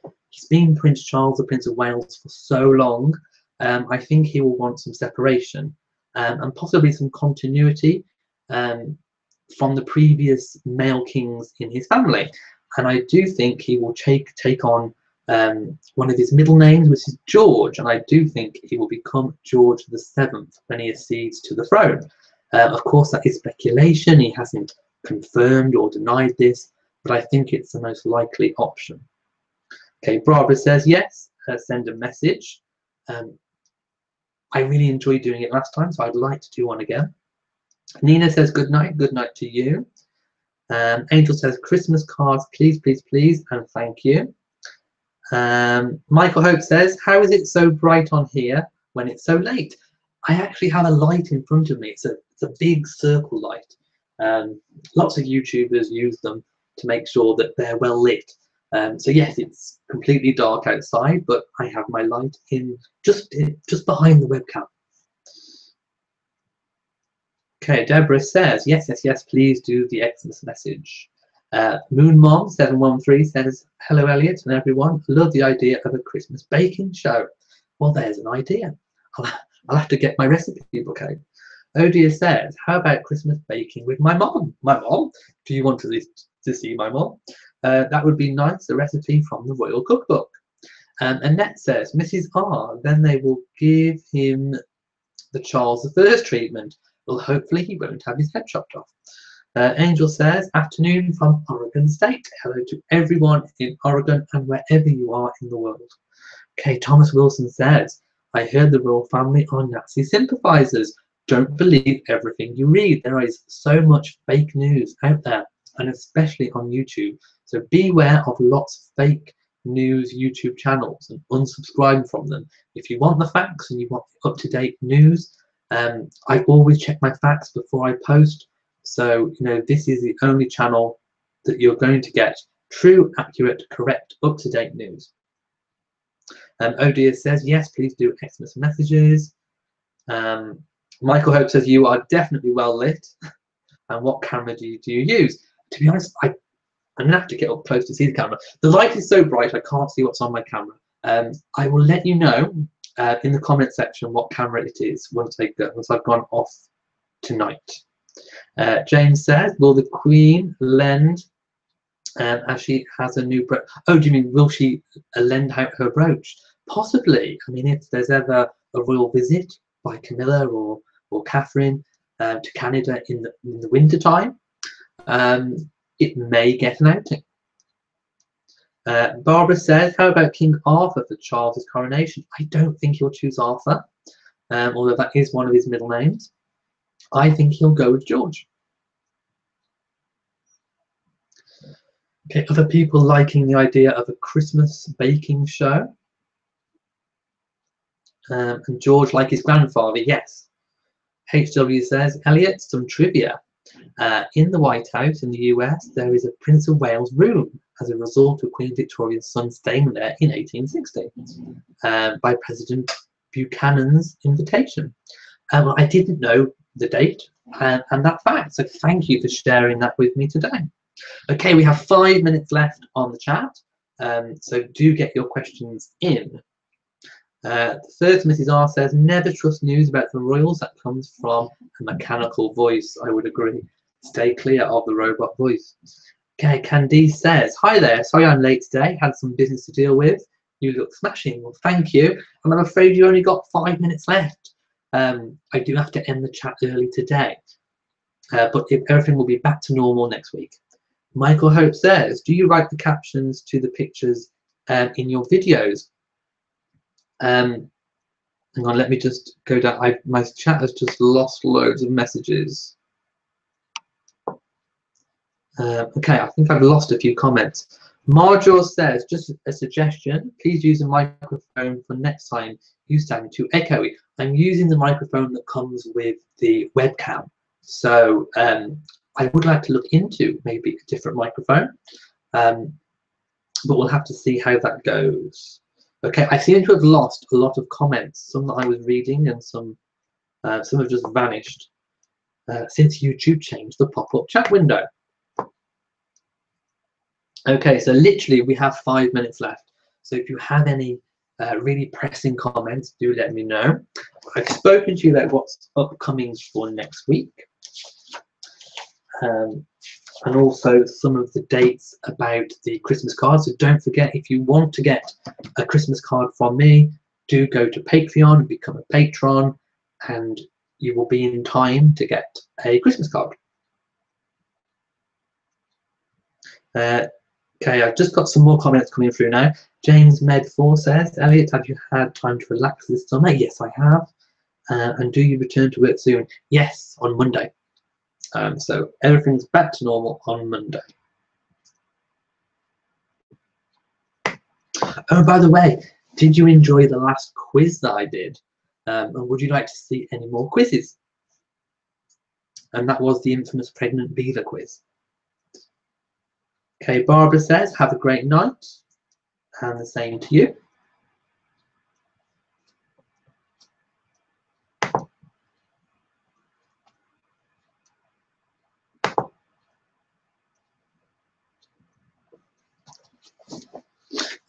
Prince Charles, the Prince of Wales, for so long. I think he will want some separation and possibly some continuity from the previous male kings in his family. And I do think he will take on one of his middle names, which is George, and I do think he will become George VII when he accedes to the throne. Of course, that is speculation. He hasn't confirmed or denied this, but I think it's the most likely option. Okay, Barbara says yes, send a message. I really enjoyed doing it last time, so I'd like to do one again. Nina says good night to you. Angel says Christmas cards, please, please, please, and thank you. Michael Hope says, how is it so bright on here when it's so late? I actually have a light in front of me. It's a big circle light. Lots of YouTubers use them to make sure that they're well lit. So yes, it's completely dark outside, but I have my light in just behind the webcam. Okay, Deborah says, yes, please do the Xmas message. Moon Mom 713 says, hello Elliot and everyone, love the idea of a Christmas baking show. Well, there's an idea. I'll have to get my recipe book out. Odia says, how about Christmas baking with my mom? My mom? Do you want to see my mom? That would be nice, a recipe from the Royal Cookbook. Annette says, Mrs. R, then they will give him the Charles I treatment. Well, hopefully he won't have his head chopped off. Angel says, afternoon from Oregon State. Hello to everyone in Oregon and wherever you are in the world. Okay, Thomas Wilson says, I heard the royal family are Nazi sympathizers. Don't believe everything you read. There is so much fake news out there, and especially on YouTube. So beware of lots of fake news YouTube channels and unsubscribe from them. If you want the facts and you want up-to-date news, I always check my facts before I post. So, you know, this is the only channel that you're going to get true, accurate, correct, up-to-date news. Odia says, yes, please do Xmas messages. Michael Hope says, you are definitely well lit. And what camera do you use? To be honest, I'm going to have to get up close to see the camera. The light is so bright, I can't see what's on my camera. I will let you know in the comment section what camera it is once I've gone off tonight. James says, will the Queen lend as she has a new brooch? Oh, do you mean will she lend out her brooch? Possibly. I mean, if there's ever a royal visit by Camilla or Catherine to Canada in the winter time, it may get an outing. Barbara says, how about King Arthur for Charles's coronation? I don't think he'll choose Arthur, although that is one of his middle names. I think he'll go with George. Okay, other people liking the idea of a Christmas baking show. And George like his grandfather, yes. HW says, Elliot, some trivia. In the White House in the US, there is a Prince of Wales room as a result of Queen Victoria's son staying there in 1860 by President Buchanan's invitation. I didn't know the date and that fact, so thank you for sharing that with me today. Okay, we have 5 minutes left on the chat, so do get your questions in. First, Mrs. R says, never trust news about the royals that comes from a mechanical voice. I would agree. Stay clear of the robot voice. Okay, Candice says, hi there. Sorry I'm late today. Had some business to deal with. You look smashing. Well, thank you. And I'm afraid you only got 5 minutes left. I do have to end the chat early today. But everything will be back to normal next week. Michael Hope says, do you write the captions to the pictures in your videos? Hang on, let me just go down. My chat has just lost loads of messages. Okay, I think I've lost a few comments. Marjor says, just a suggestion, please use a microphone for next time you sound too echoey. I'm using the microphone that comes with the webcam. So I would like to look into maybe a different microphone, but we'll have to see how that goes. Okay, I seem to have lost a lot of comments, some that I was reading and some have just vanished since YouTube changed the pop-up chat window. Okay, so literally we have 5 minutes left. So if you have any really pressing comments, do let me know. I've spoken to you about what's upcoming for next week. And also some of the dates about the Christmas cards. So don't forget, if you want to get a Christmas card from me, do go to Patreon and become a patron, and you will be in time to get a Christmas card. Okay, I've just got some more comments coming through now. James Med4 says, Elliot, have you had time to relax this summer? Yes, I have. And do you return to work soon? Yes, on Monday. So everything's back to normal on Monday. Oh, by the way, did you enjoy the last quiz that I did? And would you like to see any more quizzes? And that was the infamous pregnant beaver quiz. Okay, Barbara says, have a great night. And the same to you.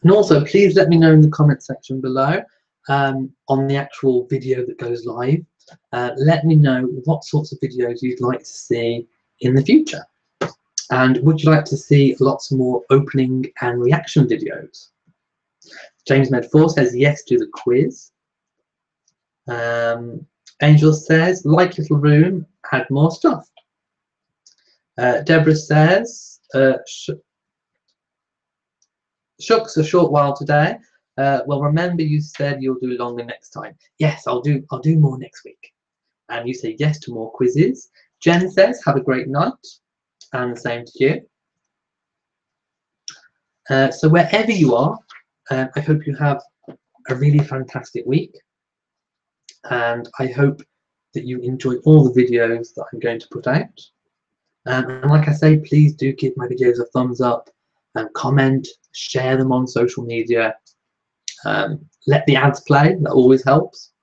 And also, please let me know in the comment section below on the actual video that goes live. Let me know what sorts of videos you'd like to see in the future. And would you like to see lots more opening and reaction videos? James Med4 says yes to the quiz. Angel says, like little room, add more stuff. Deborah says, shucks, a short while today. Well, remember you said you'll do longer next time. Yes, I'll do more next week. And you say yes to more quizzes. Jen says, have a great night. And the same to you. So wherever you are, I hope you have a really fantastic week. And I hope that you enjoy all the videos that I'm going to put out. And like I say, please do give my videos a thumbs up and comment, share them on social media. Let the ads play, that always helps.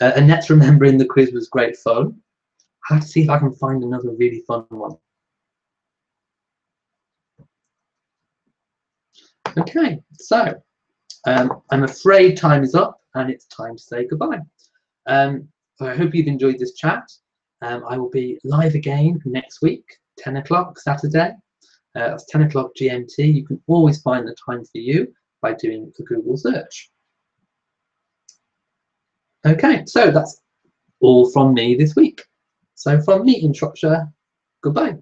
Annette's remembering the quiz was great fun. I have to see if I can find another really fun one. Okay, so I'm afraid time is up and it's time to say goodbye. I hope you've enjoyed this chat. I will be live again next week, 10 o'clock Saturday. That's 10 o'clock GMT. You can always find the time for you by doing a Google search. Okay, so that's all from me this week. So from me in Shropshire, goodbye.